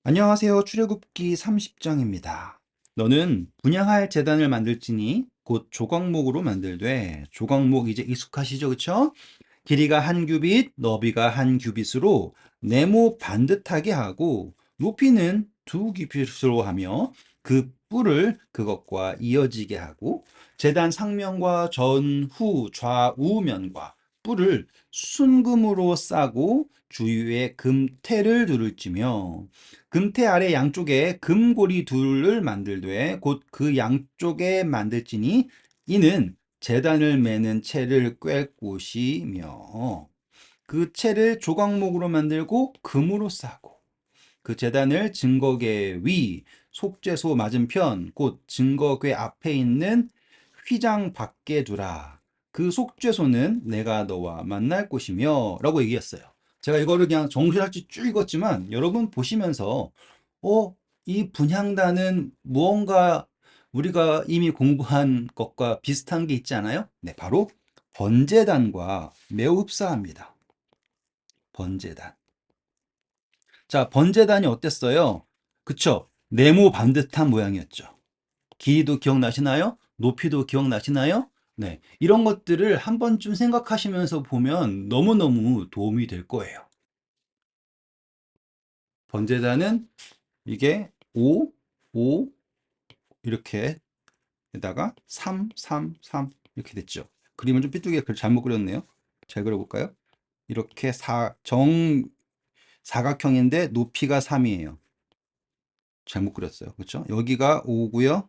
안녕하세요. 출애굽기 30장입니다. 너는 분향할 제단을 만들지니 곧 조각목으로 만들되 조각목 이제 익숙하시죠? 그쵸? 길이가 한 규빗, 너비가 한 규빗으로 네모 반듯하게 하고 높이는 두 규빗으로 하며 그 뿔을 그것과 이어지게 하고 제단 상면과 전후 좌우면과 뿔을 순금으로 싸고 주위에 금테를 두를지며 금테 아래 양쪽에 금고리 둘을 만들되 곧 그 양쪽에 만들지니 이는 제단을 매는 채를 꿰 곳이며 그 채를 조각목으로 만들고 금으로 싸고 그 제단을 증거궤 위 속죄소 맞은편 곧 증거궤 앞에 있는 휘장 밖에 두라. 그 속죄소는 내가 너와 만날 곳이며 라고 얘기했어요. 제가 이거를 그냥 정신없이 쭉 읽었지만 여러분 보시면서 이 분향단은 무언가 우리가 이미 공부한 것과 비슷한 게 있지 않아요? 네, 바로 번제단과 매우 흡사합니다. 번제단. 자, 번제단이 어땠어요? 그쵸? 네모 반듯한 모양이었죠. 길이도 기억나시나요? 높이도 기억나시나요? 네. 이런 것들을 한 번쯤 생각하시면서 보면 너무너무 도움이 될 거예요. 번제단은 이게 5, 5, 이렇게 에다가 3, 3, 3 이렇게 됐죠. 그림을 좀 삐뚤게 잘못 그렸네요. 잘 그려볼까요? 이렇게 사각형인데 높이가 3이에요. 잘못 그렸어요. 그렇죠? 여기가 5고요.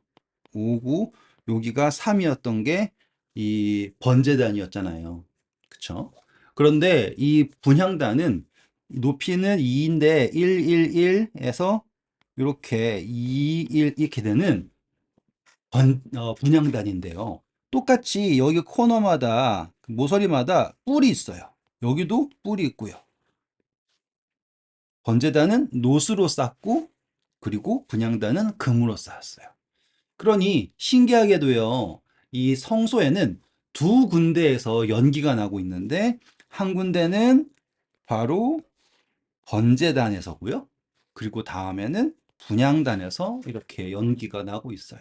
5고 여기가 3이었던 게 이 번제단이었잖아요. 그렇죠? 그런데 이 분향단은 높이는 2인데 1, 1, 1에서 이렇게 2, 1 이렇게 되는 분향단인데요. 똑같이 여기 코너마다 모서리마다 뿔이 있어요. 여기도 뿔이 있고요. 번제단은 노스로 쌓고 그리고 분향단은 금으로 쌓았어요. 그러니 신기하게도요. 이 성소에는 두 군데에서 연기가 나고 있는데 한 군데는 바로 번제단에서고요. 그리고 다음에는 분향단에서 이렇게 연기가 나고 있어요.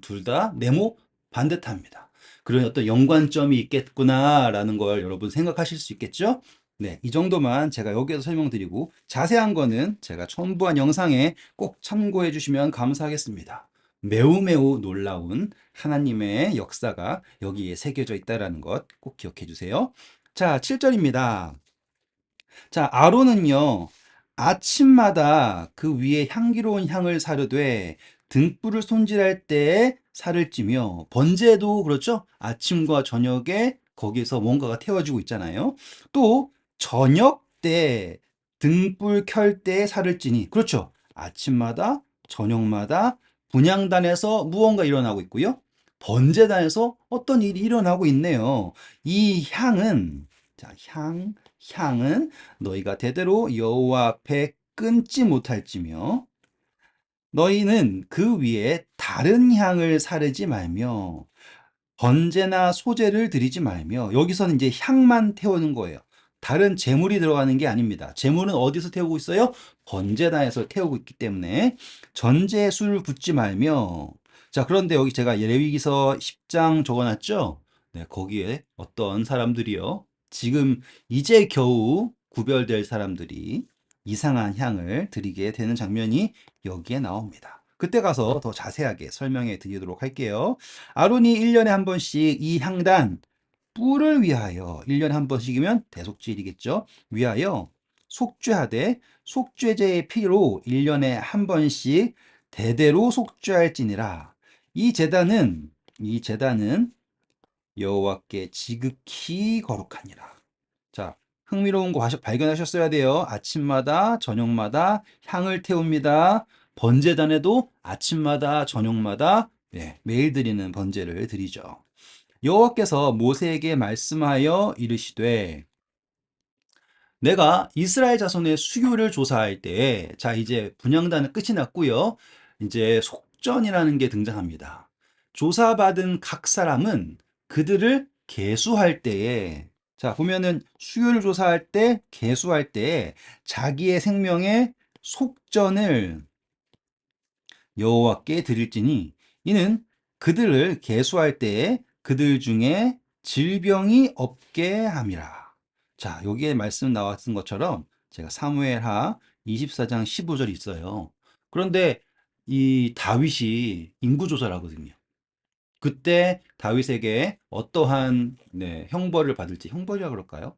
둘 다 네모 반듯합니다. 그런 어떤 연관점이 있겠구나라는 걸 여러분 생각하실 수 있겠죠? 네, 이 정도만 제가 여기에서 설명드리고 자세한 거는 제가 첨부한 영상에 꼭 참고해 주시면 감사하겠습니다. 매우 매우 놀라운 하나님의 역사가 여기에 새겨져 있다는 것 꼭 기억해 주세요. 자, 7절입니다. 자, 아론은요, 아침마다 그 위에 향기로운 향을 사르되 등불을 손질할 때에 살을 찌며 번제도 그렇죠? 아침과 저녁에 거기서 뭔가가 태워지고 있잖아요. 또 저녁 때 등불 켤 때에 살을 찌니 그렇죠? 아침마다 저녁마다 분향단에서 무언가 일어나고 있고요. 번제단에서 어떤 일이 일어나고 있네요. 이 향은 자, 향은 너희가 대대로 여호와 앞에 끊지 못할지며 너희는 그 위에 다른 향을 사르지 말며 번제나 소제를 드리지 말며 여기서는 이제 향만 태우는 거예요. 다른 제물이 들어가는 게 아닙니다. 제물은 어디서 태우고 있어요? 번제단에서 태우고 있기 때문에 전제에 술을 붓지 말며 자, 그런데 여기 제가 레위기서 10장 적어놨죠? 네, 거기에 어떤 사람들이요. 지금 이제 겨우 구별될 사람들이 이상한 향을 드리게 되는 장면이 여기에 나옵니다. 그때 가서 더 자세하게 설명해 드리도록 할게요. 아론이 1년에 한 번씩 이 향단 뿔을 위하여 1년에 한 번씩이면 대속죄일이겠죠. 위하여 속죄하되 속죄제의 피로 1년에 한 번씩 대대로 속죄할지니라. 이 제단은 여호와께 지극히 거룩하니라. 자, 흥미로운 거 발견하셨어야 돼요. 아침마다 저녁마다 향을 태웁니다. 번제단에도 아침마다 저녁마다 매일 드리는 번제를 드리죠. 여호와께서 모세에게 말씀하여 이르시되 내가 이스라엘 자손의 수교를 조사할 때, 자, 이제 분향단은 끝이 났고요. 이제 속전이라는 게 등장합니다. 조사받은 각 사람은 그들을 계수할 때에, 자, 보면은 수요를 조사할 때, 계수할 때에 자기의 생명에 속전을 여호와께 드릴지니 이는 그들을 계수할 때에 그들 중에 질병이 없게 함이라. 자, 여기에 말씀 나왔던 것처럼 제가 사무엘하 24장 15절 있어요. 그런데 이 다윗이 인구조사라거든요. 그때 다윗에게 어떠한 형벌을 받을지, 형벌이라 그럴까요?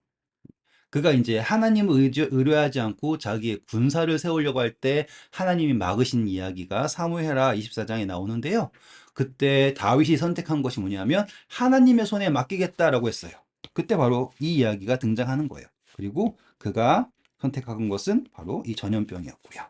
그가 이제 하나님을 의뢰하지 않고 자기의 군사를 세우려고 할 때 하나님이 막으신 이야기가 사무엘하 24장에 나오는데요. 그때 다윗이 선택한 것이 뭐냐면 하나님의 손에 맡기겠다라고 했어요. 그때 바로 이 이야기가 등장하는 거예요. 그리고 그가 선택한 것은 바로 이 전염병이었고요.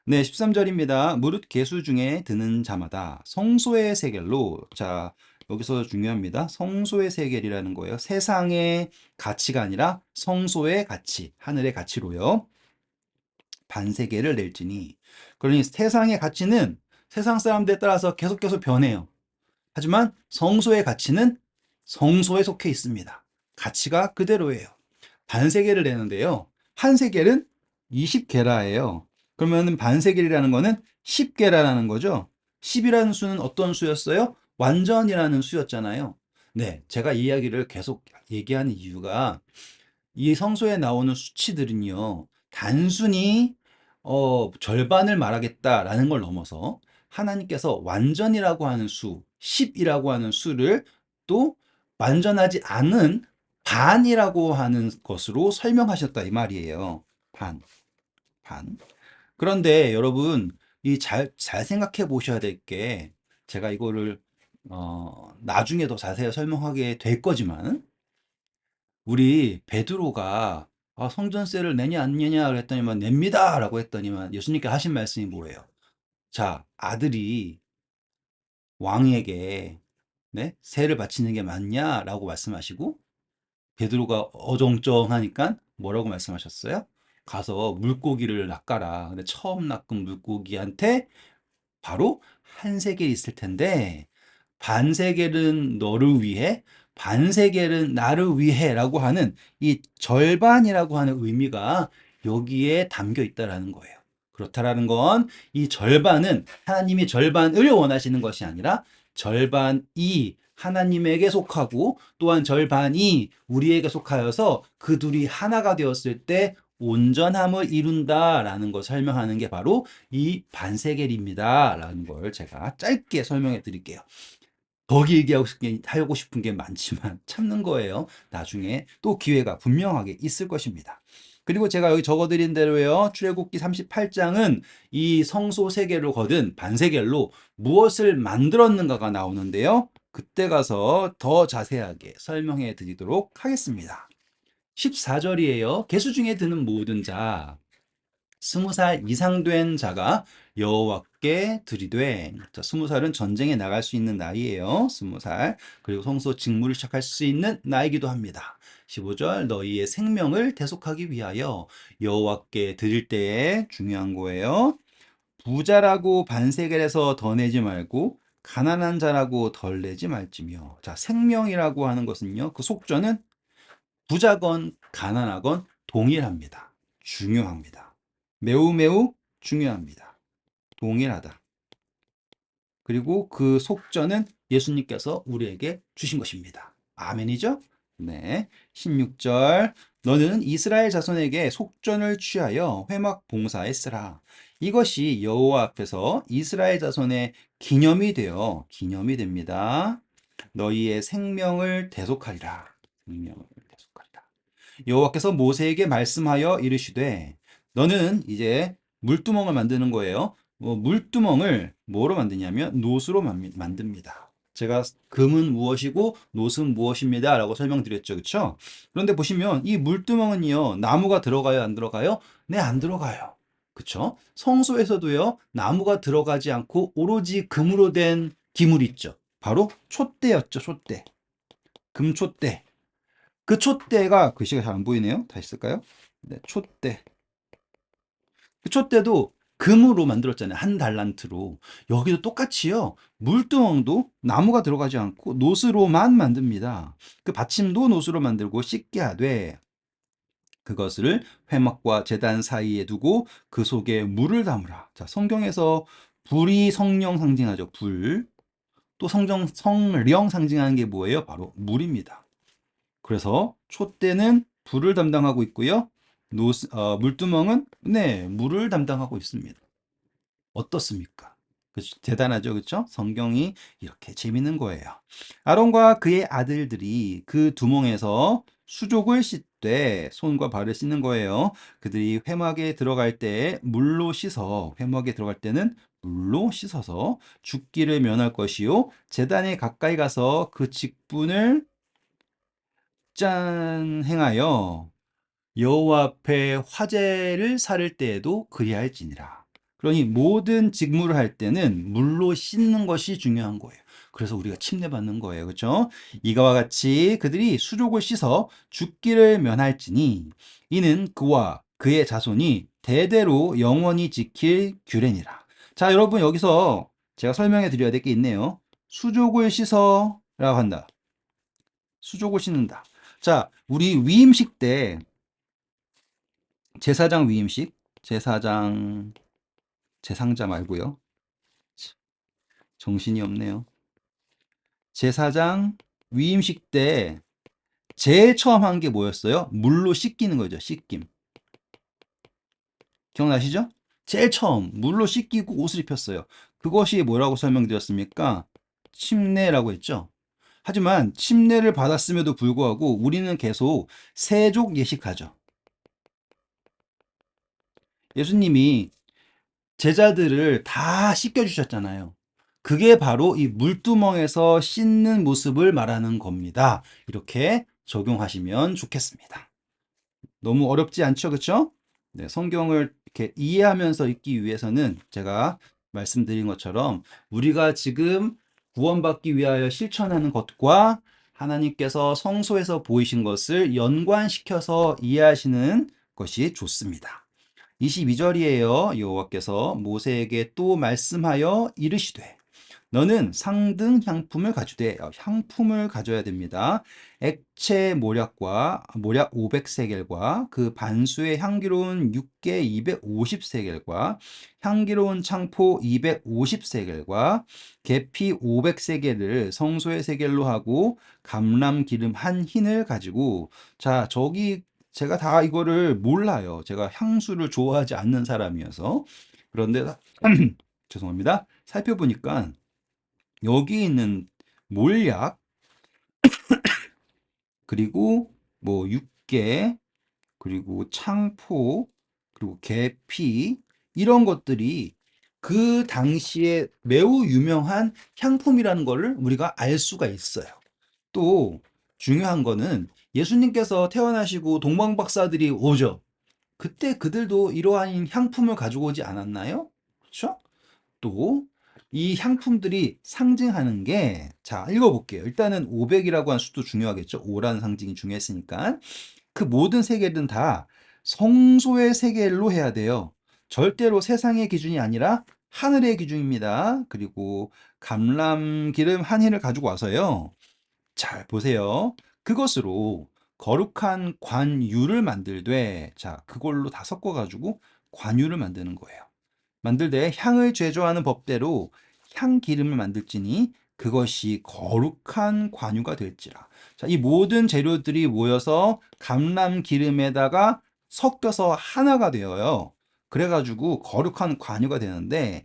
네, 13절입니다. 무릇 계수 중에 드는 자마다 성소의 세겔로, 자, 여기서 중요합니다. 성소의 세겔이라는 거예요. 세상의 가치가 아니라 성소의 가치, 하늘의 가치로요. 반세겔을 낼지니. 그러니 세상의 가치는 세상 사람들에 따라서 계속 변해요. 하지만 성소의 가치는 성소에 속해 있습니다. 가치가 그대로예요. 반세겔을 내는데요. 한 세겔은 20게라예요. 그러면 반세겔이라는 거는 10게라라는 거죠. 10이라는 수는 어떤 수였어요? 완전이라는 수였잖아요. 네, 제가 이 이야기를 계속 얘기하는 이유가 이 성소에 나오는 수치들은요, 단순히 절반을 말하겠다라는 걸 넘어서 하나님께서 완전이라고 하는 수, 10이라고 하는 수를 또 완전하지 않은 반이라고 하는 것으로 설명하셨다 이 말이에요. 반, 반. 그런데 여러분, 이 잘 생각해 보셔야 될 게, 제가 이거를 나중에 더 자세히 설명하게 될 거지만, 우리 베드로가 성전세를 내냐 안 내냐 그랬더니만 냅니다라고 했더니만 예수님께 하신 말씀이 뭐예요? 자, 아들이 왕에게 세를 바치는 게 맞냐라고 말씀하시고 베드로가 어정쩡하니까 뭐라고 말씀하셨어요? 가서 물고기를 낚아라. 근데 처음 낚은 물고기한테 바로 한 세겔 있을 텐데 반 세겔은 너를 위해 반 세겔은 나를 위해라고 하는 이 절반이라고 하는 의미가 여기에 담겨 있다라는 거예요. 그렇다라는 건 이 절반은 하나님이 절반을 원하시는 것이 아니라 절반이 하나님에게 속하고 또한 절반이 우리에게 속하여서 그 둘이 하나가 되었을 때 온전함을 이룬다라는 걸 설명하는 게 바로 이 반세겔입니다라는 걸 제가 짧게 설명해 드릴게요. 더 길게 하고 싶은 게 많지만 참는 거예요. 나중에 또 기회가 분명하게 있을 것입니다. 그리고 제가 여기 적어드린 대로요. 출애굽기 38장은 이 성소 세계로 거둔 반세겔로 무엇을 만들었는가가 나오는데요. 그때 가서 더 자세하게 설명해 드리도록 하겠습니다. 14절이에요. 계수 중에 드는 모든 자 20살 이상 된 자가 여호와께 드리되, 자, 20살은 전쟁에 나갈 수 있는 나이예요. 20살. 그리고 성소 직무를 시작할 수 있는 나이기도 합니다. 15절 너희의 생명을 대속하기 위하여 여호와께 드릴 때에 중요한 거예요. 부자라고 반세겔에서 더 내지 말고 가난한 자라고 덜 내지 말지며. 자, 생명이라고 하는 것은요. 그 속전은 부자건 가난하건 동일합니다. 중요합니다. 매우 중요합니다. 동일하다. 그리고 그 속전은 예수님께서 우리에게 주신 것입니다. 아멘이죠? 네. 16절 너는 이스라엘 자손에게 속전을 취하여 회막 봉사에 쓰라. 이것이 여호와 앞에서 이스라엘 자손의 기념이 됩니다. 너희의 생명을 대속하리라. 생명을 대속하리라. 여호와께서 모세에게 말씀하여 이르시되 너는 이제 물두멍을 만드는 거예요. 물두멍을 뭐로 만드냐면 노수로 만듭니다. 제가 금은 무엇이고 노수는 무엇입니다 라고 설명드렸죠. 그렇죠? 그런데 보시면 이 물두멍은요. 나무가 들어가요 안 들어가요? 네, 안 들어가요. 그렇죠? 성소에서도요. 나무가 들어가지 않고 오로지 금으로 된 기물이 있죠. 바로 촛대였죠. 촛대. 금촛대. 그 촛대가 글씨가 잘 안 보이네요. 다시 쓸까요? 네, 촛대. 그 촛대도 금으로 만들었잖아요. 한 달란트로. 여기도 똑같이요. 물두멍도 나무가 들어가지 않고 노스로만 만듭니다. 그 받침도 노스로 만들고 씻게 하되 그것을 회막과 제단 사이에 두고 그 속에 물을 담으라. 자, 성경에서 불이 성령 상징하죠. 불. 또 성령 상징하는 게 뭐예요? 바로 물입니다. 그래서 촛대는 불을 담당하고 있고요. 물두멍은 네, 물을 담당하고 있습니다. 어떻습니까? 대단하죠, 그렇죠? 성경이 이렇게 재밌는 거예요. 아론과 그의 아들들이 그 두멍에서 수족을 씻되 손과 발을 씻는 거예요. 그들이 회막에 들어갈 때 물로 씻어 회막에 들어갈 때는 물로 씻어서 죽기를 면할 것이요 제단에 가까이 가서 그 직분을 짠 행하여 여호와 앞에 화제를 사를 때에도 그리할지니라. 그러니 모든 직무를 할 때는 물로 씻는 것이 중요한 거예요. 그래서 우리가 침례 받는 거예요. 그렇죠? 이가와 같이 그들이 수족을 씻어 죽기를 면할지니 이는 그와 그의 자손이 대대로 영원히 지킬 규례니라. 자, 여러분 여기서 제가 설명해 드려야 될 게 있네요. 수족을 씻어라고 한다. 수족을 씻는다. 자, 우리 위임식 때 제사장 위임식, 제상자 말고요. 정신이 없네요. 제사장 위임식 때 제일 처음 한 게 뭐였어요? 물로 씻기는 거죠. 씻김. 기억나시죠? 제일 처음 물로 씻기고 옷을 입혔어요. 그것이 뭐라고 설명드렸습니까? 침례라고 했죠. 하지만 침례를 받았음에도 불구하고 우리는 계속 세족 예식하죠. 예수님이 제자들을 다 씻겨주셨잖아요. 그게 바로 이 물두멍에서 씻는 모습을 말하는 겁니다. 이렇게 적용하시면 좋겠습니다. 너무 어렵지 않죠, 그렇죠? 네, 성경을 이렇게 이해하면서 읽기 위해서는 제가 말씀드린 것처럼 우리가 지금 구원받기 위하여 실천하는 것과 하나님께서 성소에서 보이신 것을 연관시켜서 이해하시는 것이 좋습니다. 22절이에요. 여호와께서 모세에게 또 말씀하여 이르시되 너는 상등 향품을 가져되 향품을 가져야 됩니다. 액체 모략 500세겔과 그 반수의 향기로운 육개 250세겔과 향기로운 창포 250세겔과 계피 500세겔을 성소의 세겔로 하고 감람 기름 한 흰을 가지고 자 저기 제가 다 이거를 몰라요. 제가 향수를 좋아하지 않는 사람이어서 그런데 죄송합니다. 살펴보니까 여기 있는 몰약 그리고 뭐 육개 그리고 창포 그리고 계피 이런 것들이 그 당시에 매우 유명한 향품이라는 것을 우리가 알 수가 있어요. 또 중요한 거는 예수님께서 태어나시고 동방박사들이 오죠. 그때 그들도 이러한 향품을 가지고 오지 않았나요? 그렇죠? 또 이 향품들이 상징하는 게, 자, 읽어볼게요. 일단은 500이라고 한 수도 중요하겠죠. 5라는 상징이 중요했으니까. 그 모든 세계는 다 성소의 세계로 해야 돼요. 절대로 세상의 기준이 아니라 하늘의 기준입니다. 그리고 감람 기름 한 흰을 가지고 와서요. 잘 보세요. 그것으로 거룩한 관유를 만들되, 자, 그걸로 다 섞어가지고 관유를 만드는 거예요. 만들되 향을 제조하는 법대로 향기름을 만들지니 그것이 거룩한 관유가 될지라. 자, 이 모든 재료들이 모여서 감람 기름에다가 섞여서 하나가 되어요. 그래가지고 거룩한 관유가 되는데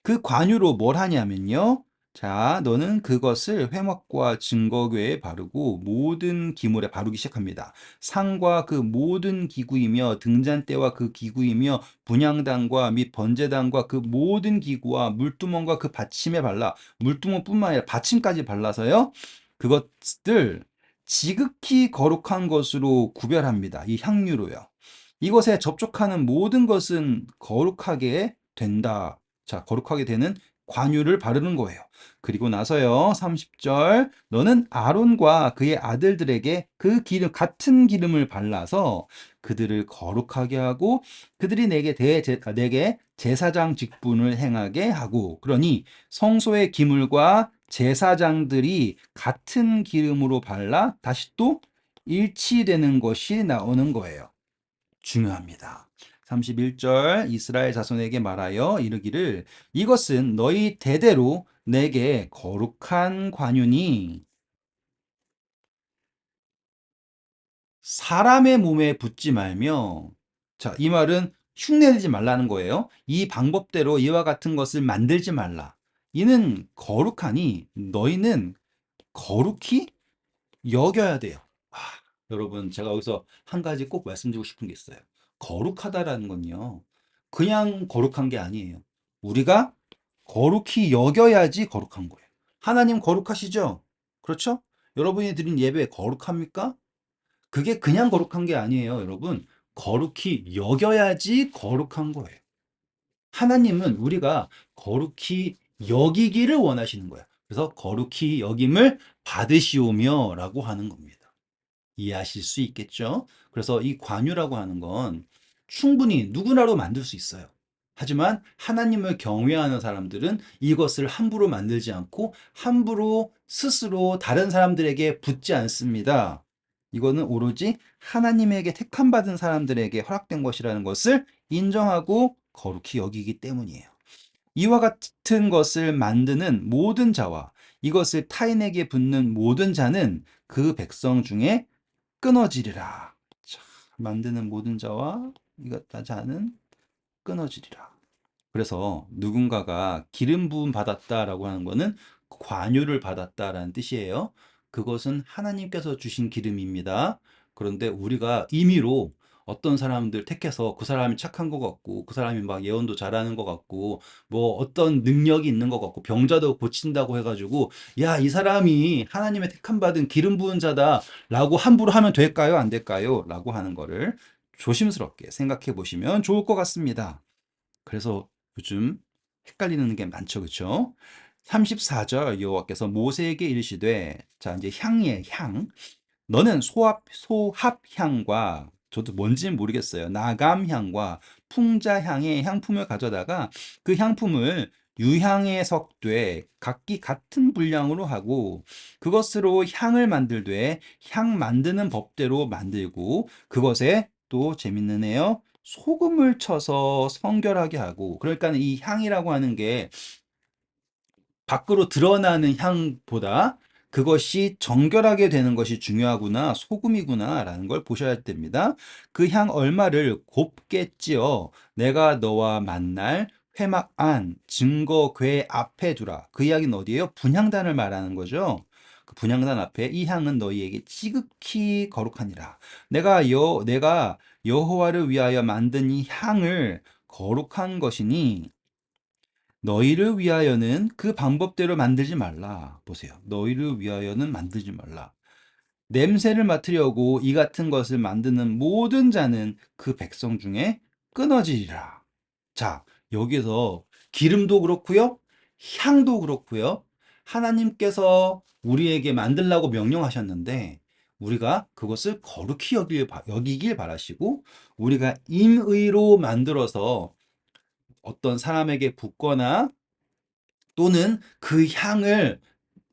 그 관유로 뭘 하냐면요. 자, 너는 그것을 회막과 증거궤에 바르고 모든 기물에 바르기 시작합니다. 상과 그 모든 기구이며 등잔대와 그 기구이며 분향단과 및 번제단과 그 모든 기구와 물두멍과 그 받침에 발라 물두멍뿐만 아니라 받침까지 발라서요. 그것들 지극히 거룩한 것으로 구별합니다. 이 향유로요. 이것에 접촉하는 모든 것은 거룩하게 된다. 자, 거룩하게 되는 관유를 바르는 거예요. 그리고 나서요, 30절, 너는 아론과 그의 아들들에게 그 기름, 같은 기름을 발라서 그들을 거룩하게 하고 그들이 내게 제사장 직분을 행하게 하고, 그러니 성소의 기물과 제사장들이 같은 기름으로 발라 다시 또 일치되는 것이 나오는 거예요. 중요합니다. 31절 이스라엘 자손에게 말하여 이르기를 이것은 너희 대대로 내게 거룩한 관윤이 사람의 몸에 붙지 말며 자, 이 말은 흉내내지 말라는 거예요. 이 방법대로 이와 같은 것을 만들지 말라. 이는 거룩하니 너희는 거룩히 여겨야 돼요. 아, 여러분, 제가 여기서 한 가지 꼭 말씀드리고 싶은 게 있어요. 거룩하다라는 건요, 그냥 거룩한 게 아니에요. 우리가 거룩히 여겨야지 거룩한 거예요. 하나님 거룩하시죠? 그렇죠? 여러분이 드린 예배 거룩합니까? 그게 그냥 거룩한 게 아니에요, 여러분. 거룩히 여겨야지 거룩한 거예요. 하나님은 우리가 거룩히 여기기를 원하시는 거예요. 그래서 거룩히 여김을 받으시오며 라고 하는 겁니다. 이해하실 수 있겠죠? 그래서 이 관유라고 하는 건 충분히 누구나로 만들 수 있어요. 하지만 하나님을 경외하는 사람들은 이것을 함부로 만들지 않고 함부로 스스로 다른 사람들에게 붙지 않습니다. 이거는 오로지 하나님에게 택함받은 사람들에게 허락된 것이라는 것을 인정하고 거룩히 여기기 때문이에요. 이와 같은 것을 만드는 모든 자와 이것을 타인에게 붙는 모든 자는 그 백성 중에 끊어지리라. 자, 만드는 모든 자와 이것 자는 끊어지리라. 그래서 누군가가 기름 부음 받았다라고 하는 것은 관유를 받았다라는 뜻이에요. 그것은 하나님께서 주신 기름입니다. 그런데 우리가 임의로 어떤 사람들 택해서 그 사람이 착한 것 같고 그 사람이 막 예언도 잘하는 것 같고 뭐 어떤 능력이 있는 것 같고 병자도 고친다고 해가지고 야, 이 사람이 하나님의 택함 받은 기름 부은 자다라고 함부로 하면 될까요? 안 될까요? 라고 하는 거를 조심스럽게 생각해 보시면 좋을 것 같습니다. 그래서 요즘 헷갈리는 게 많죠. 그쵸? 34절 여호와께서 모세에게 이르시되 자 이제 향이에요. 향. 너는 소합향과 저도 뭔지는 모르겠어요. 나감향과 풍자향의 향품을 가져다가 그 향품을 유향에 섞되 각기 같은 분량으로 하고 그것으로 향을 만들되 향 만드는 법대로 만들고 그것에 또 재밌는 애요. 소금을 쳐서 성결하게 하고 그러니까 이 향이라고 하는 게 밖으로 드러나는 향보다 그것이 정결하게 되는 것이 중요하구나, 소금이구나라는 걸 보셔야 됩니다. 그 향 얼마를 곱게 찌어 내가 너와 만날 회막 안 증거 궤 앞에 두라. 그 이야기는 어디예요? 분향단을 말하는 거죠. 그 분향단 앞에 이 향은 너희에게 지극히 거룩하니라. 내가 여호와를 위하여 만든 이 향을 거룩한 것이니 너희를 위하여는 그 방법대로 만들지 말라. 보세요. 너희를 위하여는 만들지 말라. 냄새를 맡으려고 이 같은 것을 만드는 모든 자는 그 백성 중에 끊어지리라. 자, 여기서 기름도 그렇고요. 향도 그렇고요. 하나님께서 우리에게 만들라고 명령하셨는데 우리가 그것을 거룩히 여기길 바라시고 우리가 임의로 만들어서 어떤 사람에게 붓거나 또는 그 향을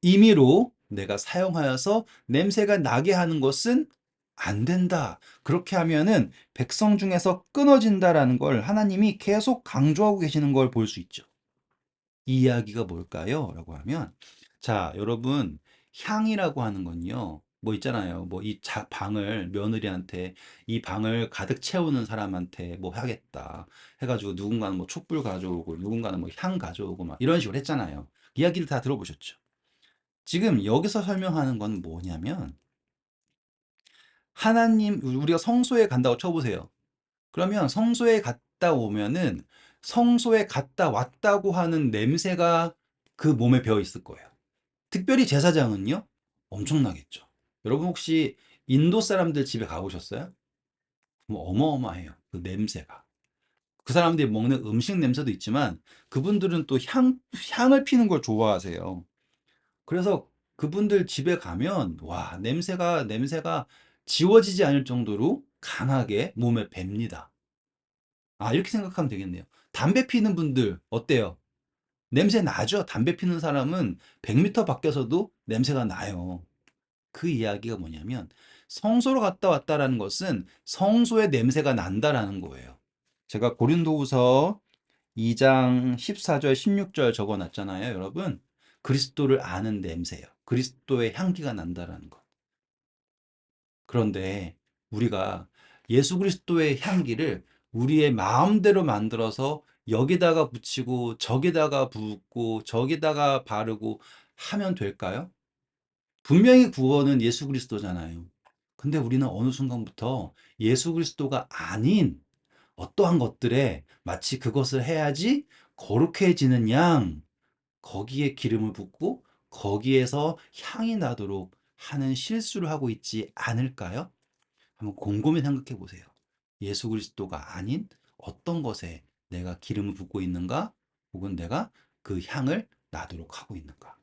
임의로 내가 사용하여서 냄새가 나게 하는 것은 안 된다. 그렇게 하면은 백성 중에서 끊어진다라는 걸 하나님이 계속 강조하고 계시는 걸 볼 수 있죠. 이 이야기가 뭘까요? 라고 하면, 자, 여러분, 향이라고 하는 건요, 뭐 있잖아요. 뭐 이 방을 며느리한테 이 방을 가득 채우는 사람한테 뭐 하겠다 해가지고 누군가는 뭐 촛불 가져오고 누군가는 뭐 향 가져오고 막 이런 식으로 했잖아요. 이야기를 다 들어보셨죠? 지금 여기서 설명하는 건 뭐냐면 하나님 우리가 성소에 간다고 쳐보세요. 그러면 성소에 갔다 오면은 성소에 갔다 왔다고 하는 냄새가 그 몸에 배어 있을 거예요. 특별히 제사장은요, 엄청나겠죠. 여러분 혹시 인도 사람들 집에 가보셨어요? 뭐 어마어마해요. 그 냄새가. 그 사람들이 먹는 음식 냄새도 있지만 그분들은 또 향을 피는 걸 좋아하세요. 그래서 그분들 집에 가면 와, 냄새가 지워지지 않을 정도로 강하게 몸에 붑니다. 아, 이렇게 생각하면 되겠네요. 담배 피는 분들 어때요? 냄새 나죠? 담배 피는 사람은 100m 밖에서도 냄새가 나요. 그 이야기가 뭐냐면 성소로 갔다 왔다라는 것은 성소의 냄새가 난다라는 거예요. 제가 고린도후서 2장 14절, 16절 적어 놨잖아요, 여러분. 그리스도를 아는 냄새예요. 그리스도의 향기가 난다라는 것. 그런데 우리가 예수 그리스도의 향기를 우리의 마음대로 만들어서 여기다가 붙이고 저기다가 붓고 저기다가 바르고 하면 될까요? 분명히 구원은 예수 그리스도잖아요. 근데 우리는 어느 순간부터 예수 그리스도가 아닌 어떠한 것들에 마치 그것을 해야지 거룩해지는 양, 거기에 기름을 붓고 거기에서 향이 나도록 하는 실수를 하고 있지 않을까요? 한번 곰곰이 생각해 보세요. 예수 그리스도가 아닌 어떤 것에 내가 기름을 붓고 있는가? 혹은 내가 그 향을 나도록 하고 있는가?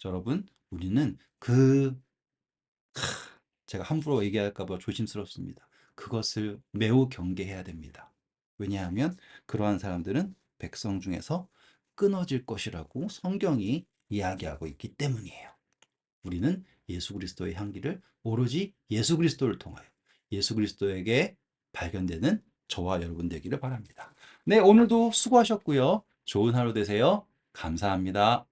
여러분, 우리는 제가 함부로 얘기할까 봐 조심스럽습니다. 그것을 매우 경계해야 됩니다. 왜냐하면 그러한 사람들은 백성 중에서 끊어질 것이라고 성경이 이야기하고 있기 때문이에요. 우리는 예수 그리스도의 향기를 오로지 예수 그리스도를 통하여 예수 그리스도에게 발견되는 저와 여러분 되기를 바랍니다. 네, 오늘도 수고하셨고요. 좋은 하루 되세요. 감사합니다.